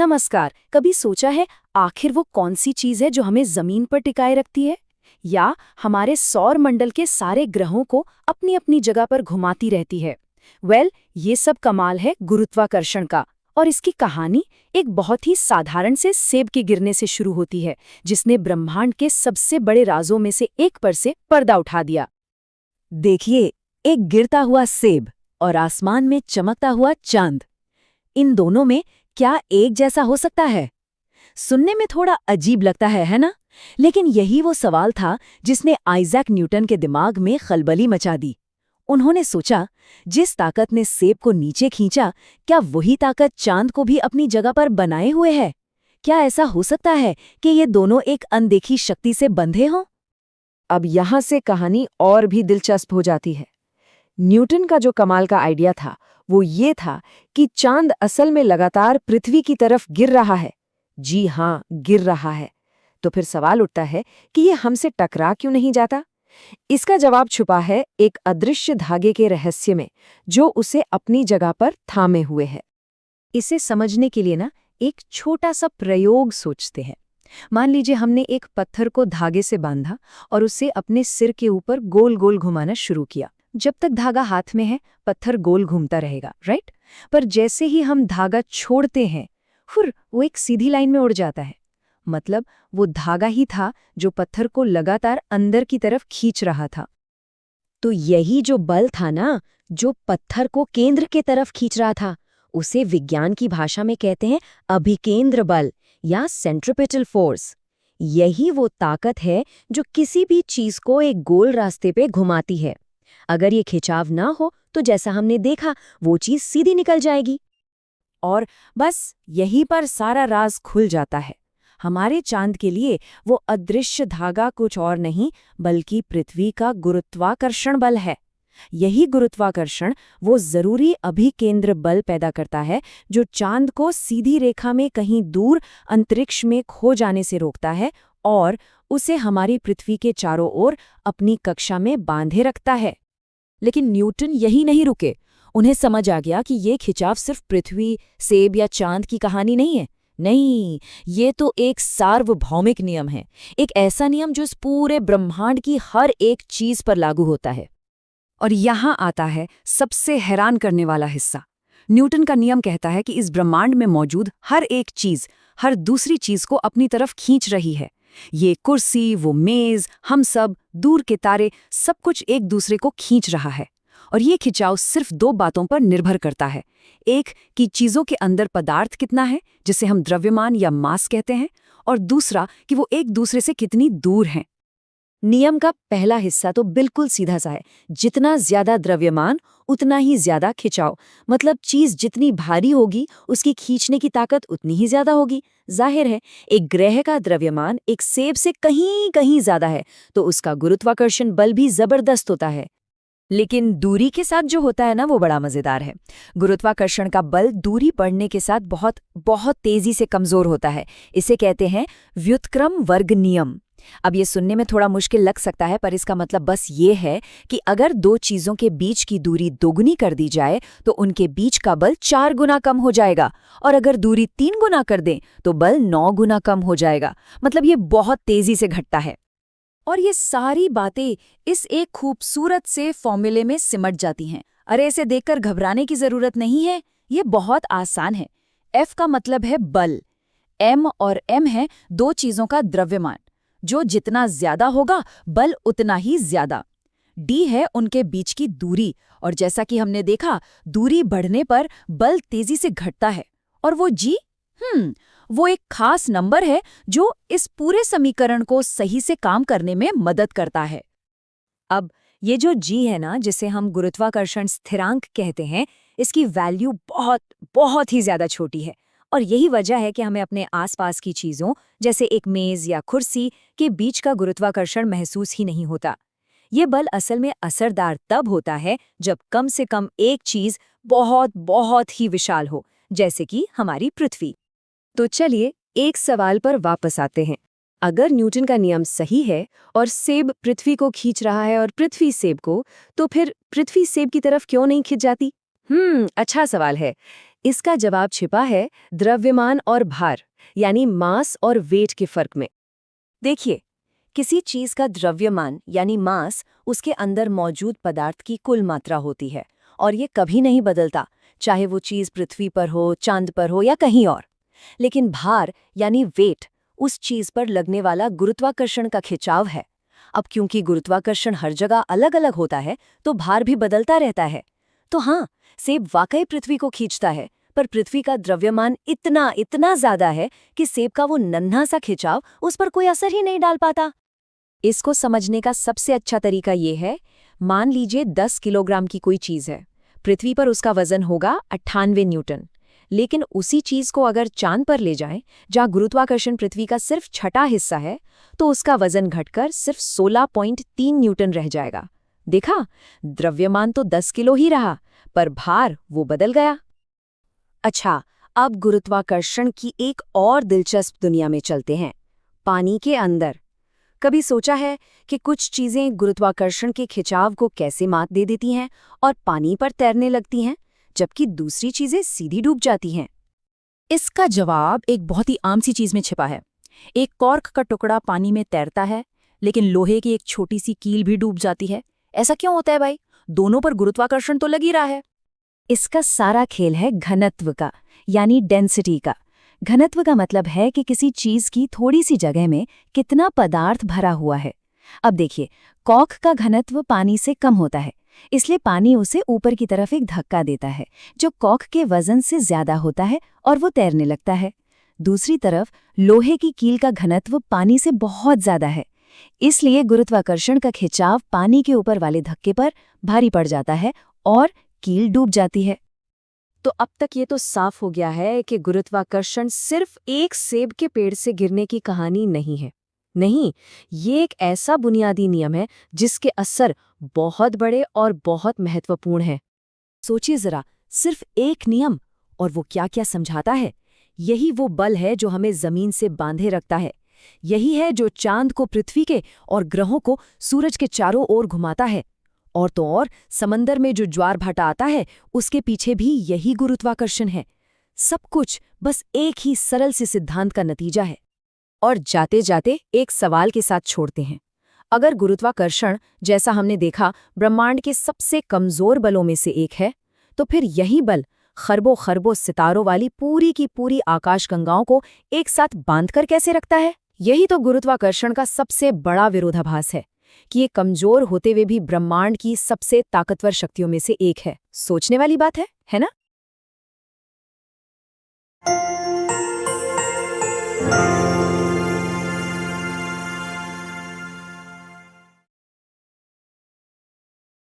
नमस्कार। कभी सोचा है आखिर वो कौन सी चीज है जो हमें जमीन पर टिकाए रखती है, या हमारे सौर मंडल के सारे ग्रहों को अपनी अपनी जगह पर घुमाती रहती है? ये सब कमाल है गुरुत्वाकर्षण का। और इसकी कहानी एक बहुत ही साधारण से सेब के गिरने से शुरू होती है, जिसने ब्रह्मांड के सबसे बड़े राजों में से एक पर से पर्दा उठा दिया। देखिए, एक गिरता हुआ सेब और आसमान में चमकता हुआ चांद, इन दोनों में क्या एक जैसा हो सकता है? सुनने में थोड़ा अजीब लगता है ना? लेकिन यही वो सवाल था जिसने आइजैक न्यूटन के दिमाग में खलबली मचा दी। उन्होंने सोचा, जिस ताकत ने सेब को नीचे खींचा, क्या वही ताकत चांद को भी अपनी जगह पर बनाए हुए है? क्या ऐसा हो सकता है कि ये दोनों एक अनदेखी शक्ति से बंधे हों? अब यहाँ से कहानी और भी दिलचस्प हो जाती है। न्यूटन का जो कमाल का आइडिया था वो ये था कि चांद असल में लगातार पृथ्वी की तरफ गिर रहा है। जी हाँ, गिर रहा है। तो फिर सवाल उठता है कि ये हमसे टकरा क्यों नहीं जाता? इसका जवाब छुपा है एक अदृश्य धागे के रहस्य में, जो उसे अपनी जगह पर थामे हुए है। इसे समझने के लिए एक छोटा सा प्रयोग सोचते हैं। मान लीजिए हमने एक पत्थर को धागे से बांधा और उसे अपने सिर के ऊपर गोल गोल घुमाना शुरू किया। जब तक धागा हाथ में है, पत्थर गोल घूमता रहेगा, राइट? पर जैसे ही हम धागा छोड़ते हैं, वो एक सीधी लाइन में उड़ जाता है। मतलब वो धागा ही था जो पत्थर को लगातार अंदर की तरफ खींच रहा था। तो यही जो बल था ना, जो पत्थर को केंद्र के तरफ खींच रहा था, उसे विज्ञान की भाषा में कहते हैं अभिकेंद्र बल या सेंट्रिपिटल फोर्स। यही वो ताकत है जो किसी भी चीज को एक गोल रास्ते पे घुमाती है। अगर ये खिंचाव ना हो तो जैसा हमने देखा, वो चीज सीधी निकल जाएगी। और बस यहीं पर सारा राज खुल जाता है। हमारे चांद के लिए वो अदृश्य धागा कुछ और नहीं बल्कि पृथ्वी का गुरुत्वाकर्षण बल है। यही गुरुत्वाकर्षण वो जरूरी अभिकेंद्र बल पैदा करता है जो चांद को सीधी रेखा में कहीं दूर अंतरिक्ष में खो जाने से रोकता है और उसे हमारी पृथ्वी के चारों ओर अपनी कक्षा में बांधे रखता है। लेकिन न्यूटन यही नहीं रुके। उन्हें समझ आ गया कि ये खिंचाव सिर्फ पृथ्वी, सेब या चांद की कहानी नहीं है। नहीं, ये तो एक सार्वभौमिक नियम है। एक ऐसा नियम जो इस पूरे ब्रह्मांड की हर एक चीज पर लागू होता है। और यहाँ आता है सबसे हैरान करने वाला हिस्सा। न्यूटन का नियम कहता है कि इस ब्रह्मांड में मौजूद हर एक चीज हर दूसरी चीज को अपनी तरफ खींच रही है। ये कुर्सी, वो मेज, हम सब, दूर के तारे, सब कुछ एक दूसरे को खींच रहा है। और ये खिंचाव सिर्फ दो बातों पर निर्भर करता है। एक कि चीजों के अंदर पदार्थ कितना है, जिसे हम द्रव्यमान या मास कहते हैं, और दूसरा कि वो एक दूसरे से कितनी दूर हैं। नियम का पहला हिस्सा तो बिल्कुल सीधा सा है। जितना ज्यादा द्रव्यमान उतना ही ज्यादा खिंचाव। मतलब चीज जितनी भारी होगी उसकी खींचने की ताकत उतनी ही ज्यादा होगी। जाहिर है, एक ग्रह का द्रव्यमान एक सेब से कहीं कहीं ज्यादा है तो उसका गुरुत्वाकर्षण बल भी जबरदस्त होता है। लेकिन दूरी के साथ जो होता है ना, वो बड़ा मजेदार है। गुरुत्वाकर्षण का बल दूरी बढ़ने के साथ बहुत बहुत तेजी से कमजोर होता है। इसे कहते हैं व्युत्क्रम वर्ग नियम। अब ये सुनने में थोड़ा मुश्किल लग सकता है, पर इसका मतलब बस ये है कि अगर दो चीजों के बीच की दूरी दोगुनी कर दी जाए तो उनके बीच का बल 4 गुना कम हो जाएगा, और अगर दूरी 3 गुना कर दें तो बल 9 गुना कम हो जाएगा। मतलब ये बहुत तेजी से घटता है। और ये सारी बातें इस एक खूबसूरत से फॉर्मूले में सिमट जाती हैं। अरे, इसे देखकर घबराने की जरूरत नहीं है, ये बहुत आसान है। F का मतलब है बल, M और M है दो चीजों का द्रव्यमान, जो जितना ज्यादा होगा बल उतना ही ज्यादा। D है उनके बीच की दूरी, और जैसा कि हमने देखा, दूरी बढ़ने पर बल तेजी से घटता है। और वो G, वो एक खास नंबर है जो इस पूरे समीकरण को सही से काम करने में मदद करता है। अब ये जो G है ना, जिसे हम गुरुत्वाकर्षण स्थिरांक कहते हैं, इसकी वैल्यू बहुत बहुत ही ज्यादा छोटी है। और यही वजह है कि हमें अपने आसपास की चीजों जैसे एक मेज या कुर्सी के बीच का गुरुत्वाकर्षण महसूस ही नहीं होता। ये बल असल में असरदार तब होता है जब कम से कम एक चीज बहुत बहुत ही विशाल हो, जैसे कि हमारी पृथ्वी। तो चलिए एक सवाल पर वापस आते हैं। अगर न्यूटन का नियम सही है और सेब पृथ्वी को खींच रहा है और पृथ्वी सेब को, तो फिर पृथ्वी सेब की तरफ क्यों नहीं खिंच जाती? अच्छा सवाल है। इसका जवाब छिपा है द्रव्यमान और भार, यानी मास और वेट के फर्क में। देखिए, किसी चीज का द्रव्यमान यानी मास उसके अंदर मौजूद पदार्थ की कुल मात्रा होती है और ये कभी नहीं बदलता, चाहे वो चीज पृथ्वी पर हो, चांद पर हो या कहीं और। लेकिन भार यानी वेट उस चीज पर लगने वाला गुरुत्वाकर्षण का खिंचाव है। अब क्योंकि गुरुत्वाकर्षण हर जगह अलग अलग होता है तो भार भी बदलता रहता है। तो हाँ, सेब वाकई पृथ्वी को खींचता है, पर पृथ्वी का द्रव्यमान इतना इतना ज्यादा है कि सेब का वो नन्हा सा खिंचाव उस पर कोई असर ही नहीं डाल पाता। इसको समझने का सबसे अच्छा तरीका ये है, मान लीजिए 10 किलोग्राम की कोई चीज़ है। पृथ्वी पर उसका वजन होगा 98 न्यूटन। लेकिन उसी चीज़ को अगर चांद पर ले जाएं, जहाँ गुरुत्वाकर्षण पृथ्वी का सिर्फ छठा हिस्सा है, तो उसका वजन घटकर सिर्फ 16.3 न्यूटन रह जाएगा। देखा, द्रव्यमान तो 10 किलो ही रहा, पर भार वो बदल गया। अच्छा, अब गुरुत्वाकर्षण की एक और दिलचस्प दुनिया में चलते हैं, पानी के अंदर। कभी सोचा है कि कुछ चीजें गुरुत्वाकर्षण के खिंचाव को कैसे मात दे देती हैं और पानी पर तैरने लगती हैं, जबकि दूसरी चीजें सीधी डूब जाती हैं? इसका जवाब एक बहुत ही आम सी चीज में छिपा है। एक कॉर्क का टुकड़ा पानी में तैरता है, लेकिन लोहे की एक छोटी सी कील भी डूब जाती है। ऐसा क्यों होता है भाई? दोनों पर गुरुत्वाकर्षण तो लग ही रहा है। इसका सारा खेल है घनत्व का, यानी डेंसिटी का। घनत्व का मतलब है कि किसी चीज की थोड़ी सी जगह में कितना पदार्थ भरा हुआ है। अब देखिए, कॉर्क का घनत्व पानी से कम होता है, इसलिए पानी उसे ऊपर की तरफ एक धक्का देता है जो कॉर्क के वजन से ज्यादा होता है और वो तैरने लगता है। दूसरी तरफ लोहे की कील का घनत्व पानी से बहुत ज्यादा है, इसलिए गुरुत्वाकर्षण का खिंचाव पानी के ऊपर वाले धक्के पर भारी पड़ जाता है और कील डूब जाती है। तो अब तक ये तो साफ हो गया है कि गुरुत्वाकर्षण सिर्फ एक सेब के पेड़ से गिरने की कहानी नहीं है। नहीं, ये एक ऐसा बुनियादी नियम है जिसके असर बहुत बड़े और बहुत महत्वपूर्ण हैं। सोचिए जरा, सिर्फ एक नियम, और वो क्या क्या समझाता है। यही वो बल है जो हमें जमीन से बांधे रखता है। यही है जो चांद को पृथ्वी के और ग्रहों को सूरज के चारों ओर घुमाता है। और तो और समंदर में जो ज्वार भाटा आता है, उसके पीछे भी यही गुरुत्वाकर्षण है। सब कुछ बस एक ही सरल से सिद्धांत का नतीजा है। और जाते जाते एक सवाल के साथ छोड़ते हैं। अगर गुरुत्वाकर्षण, जैसा हमने देखा, ब्रह्मांड के सबसे कमजोर बलों में से एक है, तो फिर यही बल खरबों खरबों सितारों वाली पूरी की पूरी आकाशगंगाओं को एक साथ बांधकर कैसे रखता है? यही तो गुरुत्वाकर्षण का सबसे बड़ा विरोधाभास है कि ये कमजोर होते हुए भी ब्रह्मांड की सबसे ताकतवर शक्तियों में से एक है। सोचने वाली बात है ना?